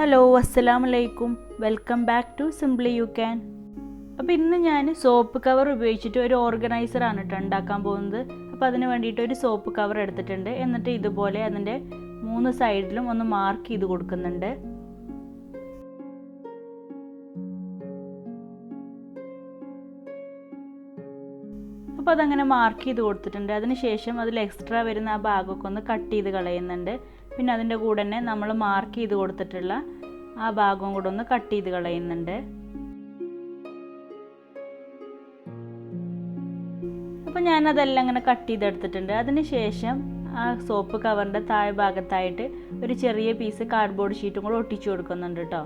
Hello അസ്സലാമു അലൈക്കും welcome back to simply you can. അപ്പോൾ ഇന്ന് ഞാൻ സോപ്പ് കവർ ഉപയോഗിച്ചിട്ട് ഒരു ഓർഗനൈസറാണ് കേട്ടോ ഉണ്ടാക്കാൻ പോകുന്നത്. അപ്പോൾ അതിന് വേണ്ടിയിട്ട് ഒരു സോപ്പ് കവർ എടുത്തിട്ടുണ്ട്. എന്നിട്ട് ഇതുപോലെ അതിൻ്റെ 3 സൈഡിലും ഒന്ന് മാർക്ക് ചെയ്ത് കൊടുക്കുന്നുണ്ട്. അപ്പോൾ അതങ്ങനെ മാർക്ക് ചെയ്ത് കൊടുത്തിട്ടുണ്ട്. അതിനുശേഷം അതിൽ എക്സ്ട്രാ വരുന്ന ആ ഭാഗമൊക്കെ ഒന്ന് കട്ട് ചെയ്ത് കളയുന്നുണ്ട്. പിന്നെ അതിൻ്റെ കൂടെ തന്നെ നമ്മൾ മാർക്ക് ചെയ്ത് കൊടുത്തിട്ടുള്ള ആ ഭാഗവും കൂടെ ഒന്ന് കട്ട് ചെയ്ത് കളയുന്നുണ്ട്. അപ്പോൾ ഞാനതെല്ലാം അങ്ങനെ കട്ട് ചെയ്തെടുത്തിട്ടുണ്ട്. അതിനുശേഷം ആ സോപ്പ് കവറിൻ്റെ താഴെ ഭാഗത്തായിട്ട് ഒരു ചെറിയ പീസ് കാർഡ്ബോർഡ് ഷീറ്റും കൂടെ ഒട്ടിച്ചു കൊടുക്കുന്നുണ്ട് കേട്ടോ.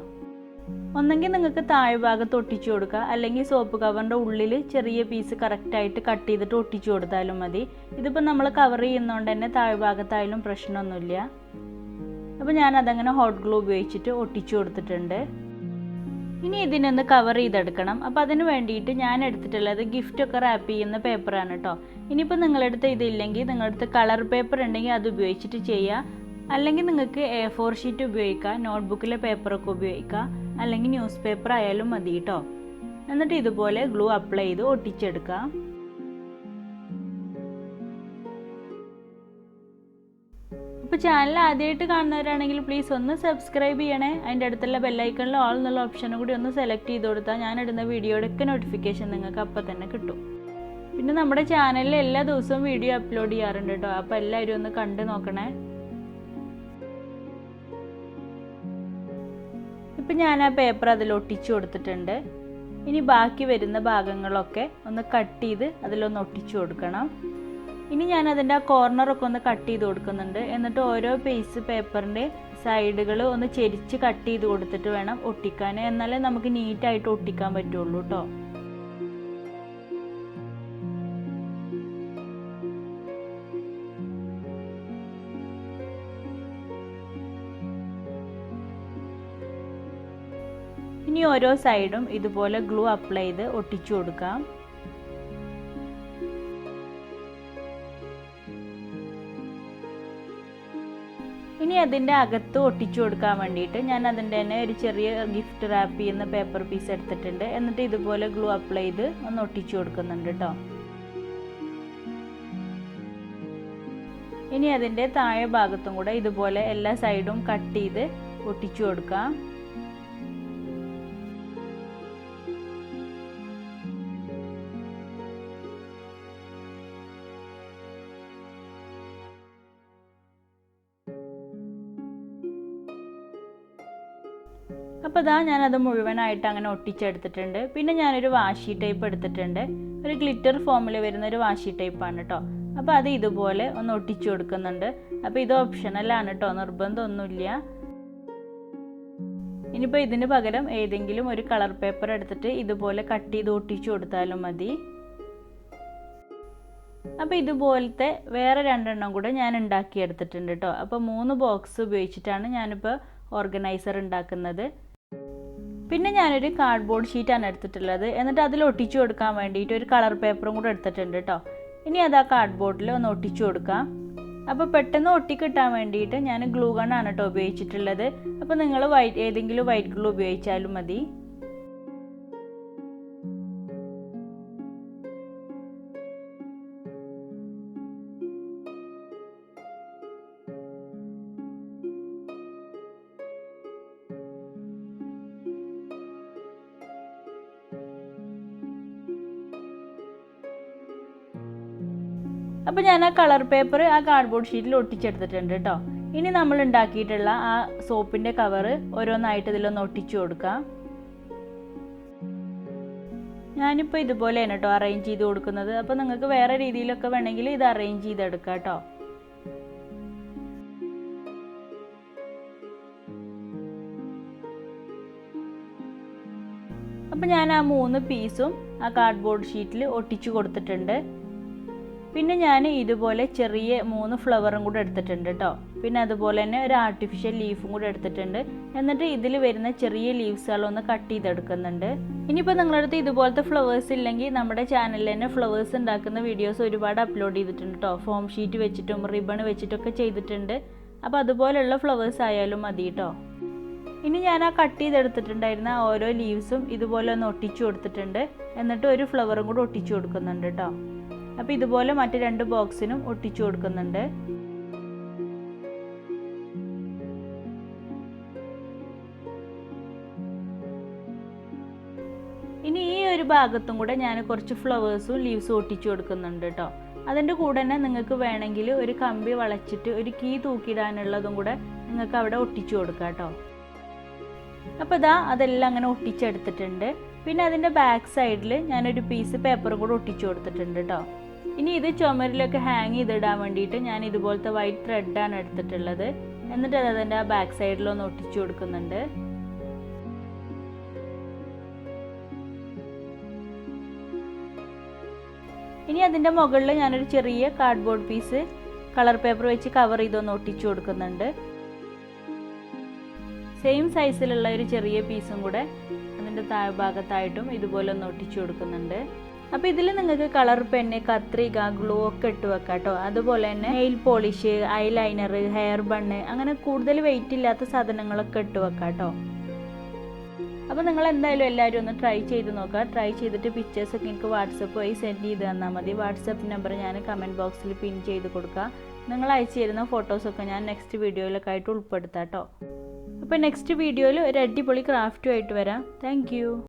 ഒന്നെങ്കിൽ നിങ്ങൾക്ക് താഴെ ഭാഗത്ത് ഒട്ടിച്ചു കൊടുക്കുക, അല്ലെങ്കിൽ സോപ്പ് കവറിൻ്റെ ഉള്ളിൽ ചെറിയ പീസ് കറക്റ്റായിട്ട് കട്ട് ചെയ്തിട്ട് ഒട്ടിച്ചു കൊടുത്താലും മതി. ഇതിപ്പോൾ നമ്മൾ കവർ ചെയ്യുന്നതുകൊണ്ട് തന്നെ താഴെ ഭാഗത്തായാലും പ്രശ്നമൊന്നുമില്ല. അപ്പോൾ ഞാനതങ്ങനെ ഹോട്ട് ഗ്ലൂ ഉപയോഗിച്ചിട്ട് ഒട്ടിച്ചു കൊടുത്തിട്ടുണ്ട്. ഇനി ഇതിനൊന്ന് കവർ ചെയ്തെടുക്കണം. അപ്പോൾ അതിന് വേണ്ടിയിട്ട് ഞാൻ എടുത്തിട്ടുള്ളത് ഗിഫ്റ്റൊക്കെ റാപ്പ് ചെയ്യുന്ന പേപ്പറാണ് കേട്ടോ. ഇനിയിപ്പോൾ നിങ്ങളടുത്ത് ഇതില്ലെങ്കിൽ നിങ്ങളടുത്ത് കളർ പേപ്പർ ഉണ്ടെങ്കിൽ അത് ഉപയോഗിച്ചിട്ട് ചെയ്യുക. അല്ലെങ്കിൽ നിങ്ങൾക്ക് A4 ഷീറ്റ് ഉപയോഗിക്കുക, നോട്ട്ബുക്കിലെ പേപ്പറൊക്കെ ഉപയോഗിക്കുക, അല്ലെങ്കിൽ ന്യൂസ് പേപ്പർ ആയാലും മതി കേട്ടോ. എന്നിട്ട് ഇതുപോലെ ഗ്ലൂ അപ്ലൈ ചെയ്ത് ഒട്ടിച്ചെടുക്കാം. അപ്പോൾ ചാനൽ ആദ്യമായിട്ട് കാണുന്നവരാണെങ്കിൽ പ്ലീസ് ഒന്ന് സബ്സ്ക്രൈബ് ചെയ്യണേ. അതിൻ്റെ അടുത്തുള്ള ബെല്ലൈക്കണിൽ ഓൾ എന്നുള്ള ഓപ്ഷനും കൂടി ഒന്ന് സെലക്ട് ചെയ്ത് കൊടുത്താൽ ഞാനിടുന്ന വീഡിയോയുടെയൊക്കെ നോട്ടിഫിക്കേഷൻ നിങ്ങൾക്ക് അപ്പം തന്നെ കിട്ടും. പിന്നെ നമ്മുടെ ചാനലിൽ എല്ലാ ദിവസവും വീഡിയോ അപ്ലോഡ് ചെയ്യാറുണ്ട് കേട്ടോ. അപ്പോൾ എല്ലാവരും ഒന്ന് കണ്ടു നോക്കണേ. ഇപ്പം ഞാൻ ആ പേപ്പർ അതിൽ ഒട്ടിച്ചു കൊടുത്തിട്ടുണ്ട്. ഇനി ബാക്കി വരുന്ന ഭാഗങ്ങളൊക്കെ ഒന്ന് കട്ട് ചെയ്ത് അതിലൊന്ന് ഒട്ടിച്ചു കൊടുക്കണം. ഇനി ഞാൻ അതിൻ്റെ ആ കോർണറൊക്കെ ഒന്ന് കട്ട് ചെയ്ത് കൊടുക്കുന്നുണ്ട്. എന്നിട്ട് ഓരോ പീസ് പേപ്പറിൻ്റെ സൈഡുകൾ ഒന്ന് ചെരിച്ച് കട്ട് ചെയ്ത് കൊടുത്തിട്ട് വേണം ഒട്ടിക്കാൻ. എന്നാലേ നമുക്ക് നീറ്റായിട്ട് ഒട്ടിക്കാൻ പറ്റുള്ളൂ കേട്ടോ. ഇനി ഓരോ സൈഡും ഇതുപോലെ ഗ്ലൂ അപ്ലൈ ചെയ്ത് ഒട്ടിച്ചു കൊടുക്കാം. ഇനി അതിൻ്റെ അകത്ത് ഒട്ടിച്ചു കൊടുക്കാൻ വേണ്ടിയിട്ട് ഞാൻ അതിൻ്റെ തന്നെ ഒരു ചെറിയ ഗിഫ്റ്റ് റാപ്പ് ചെയ്യുന്ന പേപ്പർ പീസ് എടുത്തിട്ടുണ്ട്. എന്നിട്ട് ഇതുപോലെ ഗ്ലൂ അപ്ലൈ ചെയ്ത് ഒന്ന് ഒട്ടിച്ചു കൊടുക്കുന്നുണ്ട് കേട്ടോ. ഇനി അതിൻ്റെ താഴെ ഭാഗത്തും കൂടെ ഇതുപോലെ എല്ലാ സൈഡും കട്ട് ചെയ്ത് ഒട്ടിച്ചു കൊടുക്കാം. അപ്പോൾ ഇതാ ഞാനത് മുഴുവനായിട്ട് അങ്ങനെ ഒട്ടിച്ചെടുത്തിട്ടുണ്ട്. പിന്നെ ഞാനൊരു വാഷി ടൈപ്പ് എടുത്തിട്ടുണ്ട്. ഒരു ഗ്ലിറ്റർ ഫോമിൽ വരുന്ന ഒരു വാഷി ടൈപ്പാണ് കേട്ടോ. അപ്പോൾ അത് ഇതുപോലെ ഒന്ന് ഒട്ടിച്ചു കൊടുക്കുന്നുണ്ട്. അപ്പോൾ ഇത് ഓപ്ഷണലാണ് കേട്ടോ, നിർബന്ധമൊന്നുമില്ല. ഇനിയിപ്പോൾ ഇതിന് പകരം ഏതെങ്കിലും ഒരു കളർ പേപ്പർ എടുത്തിട്ട് ഇതുപോലെ കട്ട് ചെയ്ത് ഒട്ടിച്ചു കൊടുത്താലും മതി. അപ്പോൾ ഇതുപോലത്തെ വേറെ 2 എണ്ണം കൂടെ ഞാൻ ഉണ്ടാക്കിയെടുത്തിട്ടുണ്ട് കേട്ടോ. അപ്പോൾ 3 ബോക്സ് ഉപയോഗിച്ചിട്ടാണ് ഞാനിപ്പോൾ ഓർഗനൈസർ ഉണ്ടാക്കുന്നത്. പിന്നെ ഞാനൊരു കാർഡ്ബോർഡ് ഷീറ്റാണ് എടുത്തിട്ടുള്ളത്. എന്നിട്ട് അതിൽ ഒട്ടിച്ചു കൊടുക്കാൻ വേണ്ടിയിട്ട് ഒരു കളർ പേപ്പറും കൂടെ എടുത്തിട്ടുണ്ട് കേട്ടോ. ഇനി അത് ആ കാർഡ്ബോർഡിൽ ഒന്ന് ഒട്ടിച്ചു കൊടുക്കാം. അപ്പോൾ പെട്ടെന്ന് ഒട്ടിക്കിട്ടാൻ വേണ്ടിയിട്ട് ഞാൻ ഗ്ലൂ ഗണ്ണാണ് കേട്ടോ ഉപയോഗിച്ചിട്ടുള്ളത്. അപ്പോൾ നിങ്ങൾ ഏതെങ്കിലും വൈറ്റ് ഗ്ലൂ ഉപയോഗിച്ചാലും മതി. അപ്പോൾ ഞാൻ ആ കളർ പേപ്പർ ആ കാർഡ്ബോർഡ് ഷീറ്റിൽ ഒട്ടിച്ചെടുത്തിട്ടുണ്ട് കേട്ടോ. ഇനി നമ്മൾ ഉണ്ടാക്കിയിട്ടുള്ള ആ സോപ്പിൻ്റെ കവർ ഓരോന്നായിട്ട് ഇതിലൊന്ന് ഒട്ടിച്ചു കൊടുക്കാം. ഞാനിപ്പോൾ ഇതുപോലെയാണ് കേട്ടോ അറേഞ്ച് ചെയ്ത് കൊടുക്കുന്നത്. അപ്പോൾ നിങ്ങൾക്ക് വേറെ രീതിയിലൊക്കെ വേണമെങ്കിൽ ഇത് അറേഞ്ച് ചെയ്തെടുക്കാം കേട്ടോ. അപ്പോൾ ഞാൻ ആ 3 പീസും ആ കാർഡ്ബോർഡ് ഷീറ്റിൽ ഒട്ടിച്ചു കൊടുത്തിട്ടുണ്ട്. പിന്നെ ഞാൻ ഇതുപോലെ ചെറിയ 3 ഫ്ലവറും കൂടെ എടുത്തിട്ടുണ്ട് കേട്ടോ. പിന്നെ അതുപോലെ തന്നെ ഒരു ആർട്ടിഫിഷ്യൽ ലീഫും കൂടെ എടുത്തിട്ടുണ്ട്. എന്നിട്ട് ഇതിൽ വരുന്ന ചെറിയ ലീവ്സുകളൊന്ന് കട്ട് ചെയ്തെടുക്കുന്നുണ്ട്. ഇനിയിപ്പോൾ നിങ്ങളുടെ അടുത്ത് ഇതുപോലത്തെ ഫ്ലവേഴ്സ് ഇല്ലെങ്കിൽ നമ്മുടെ ചാനലിൽ തന്നെ ഫ്ലവേഴ്സ് ഉണ്ടാക്കുന്ന വീഡിയോസ് ഒരുപാട് അപ്ലോഡ് ചെയ്തിട്ടുണ്ട് കേട്ടോ. ഫോം ഷീറ്റ് വെച്ചിട്ടും റിബൺ വെച്ചിട്ടൊക്കെ ചെയ്തിട്ടുണ്ട്. അപ്പോൾ അതുപോലെയുള്ള ഫ്ലവേഴ്സ് ആയാലും മതി കേട്ടോ. ഇനി ഞാൻ ആ കട്ട് ചെയ്തെടുത്തിട്ടുണ്ടായിരുന്ന ഓരോ ലീവ്സും ഇതുപോലെ ഒന്ന് ഒട്ടിച്ചു കൊടുത്തിട്ടുണ്ട്. എന്നിട്ട് ഒരു ഫ്ലവറും കൂടെ ഒട്ടിച്ചു കൊടുക്കുന്നുണ്ട് കേട്ടോ. അപ്പോൾ ഇതുപോലെ മറ്റ് 2 ബോക്സിനും ഒട്ടിച്ചു കൊടുക്കുന്നുണ്ട്. ഇനി ഈ ഒരു ഭാഗത്തും കൂടെ ഞാൻ കുറച്ച് ഫ്ലവേഴ്സും ലീവ്സും ഒട്ടിച്ചു കൊടുക്കുന്നുണ്ട് കേട്ടോ. അതിൻ്റെ കൂടെ തന്നെ നിങ്ങൾക്ക് വേണമെങ്കിൽ ഒരു കമ്പി വളച്ചിട്ട് ഒരു കീ തൂക്കിയിടാനുള്ളതും കൂടെ നിങ്ങൾക്ക് അവിടെ ഒട്ടിച്ചു കൊടുക്കാം കേട്ടോ. അപ്പോൾ ഇതാ അതെല്ലാം അങ്ങനെ ഒട്ടിച്ചെടുത്തിട്ടുണ്ട്. പിന്നെ അതിൻ്റെ ബാക്ക് സൈഡിൽ ഞാനൊരു പീസ് പേപ്പറും കൂടെ ഒട്ടിച്ചു കൊടുത്തിട്ടുണ്ട് കേട്ടോ. ഇനി ഇത് ചുമരിലൊക്കെ ഹാങ് ചെയ്തിടാൻ വേണ്ടിയിട്ട് ഞാൻ ഇതുപോലത്തെ വൈറ്റ് ത്രെഡാണ് എടുത്തിട്ടുള്ളത്. എന്നിട്ട് അതിൻ്റെ ആ ബാക്ക് സൈഡിലൊന്ന് ഒട്ടിച്ചു കൊടുക്കുന്നുണ്ട്. ഇനി അതിൻ്റെ മുകളിൽ ഞാനൊരു ചെറിയ കാർഡ്ബോർഡ് പീസ് കളർ പേപ്പർ വെച്ച് കവർ ചെയ്തൊന്ന് ഒട്ടിച്ചു കൊടുക്കുന്നുണ്ട്. സെയിം സൈസിലുള്ള ഒരു ചെറിയ പീസും കൂടെ അതിൻ്റെ താഴ്ഭാഗത്തായിട്ടും ഇതുപോലെ ഒന്ന് ഒട്ടിച്ചു കൊടുക്കുന്നുണ്ട്. അപ്പോൾ ഇതിൽ നിങ്ങൾക്ക് കളർ പെന്ന്, കത്രിക, ഗ്ലൂ ഒക്കെ ഇട്ട് വെക്കാം കേട്ടോ. അതുപോലെ തന്നെ nail polish, eyeliner, hair bun, അങ്ങനെ കൂടുതൽ വെയിറ്റ് ഇല്ലാത്ത സാധനങ്ങളൊക്കെ ഇട്ട് വെക്കാം കേട്ടോ. അപ്പോൾ നിങ്ങൾ എന്തായാലും എല്ലാവരും ഒന്ന് ട്രൈ ചെയ്ത് നോക്കുക. ട്രൈ ചെയ്തിട്ട് പിക്ചേഴ്സൊക്കെ എനിക്ക് വാട്സപ്പ് വഴി സെൻഡ് ചെയ്ത് തന്നാൽ മതി. വാട്സപ്പ് നമ്പർ ഞാൻ കമൻറ്റ് ബോക്സിൽ പിൻ ചെയ്ത് കൊടുക്കുക. നിങ്ങൾ അയച്ചു തരുന്ന ഫോട്ടോസൊക്കെ ഞാൻ നെക്സ്റ്റ് വീഡിയോയിലൊക്കെ ആയിട്ട് ഉൾപ്പെടുത്താം കേട്ടോ. അപ്പോൾ നെക്സ്റ്റ് വീഡിയോയിൽ ഒരു അടിപൊളി ക്രാഫ്റ്റുമായിട്ട് വരാം. Thank you.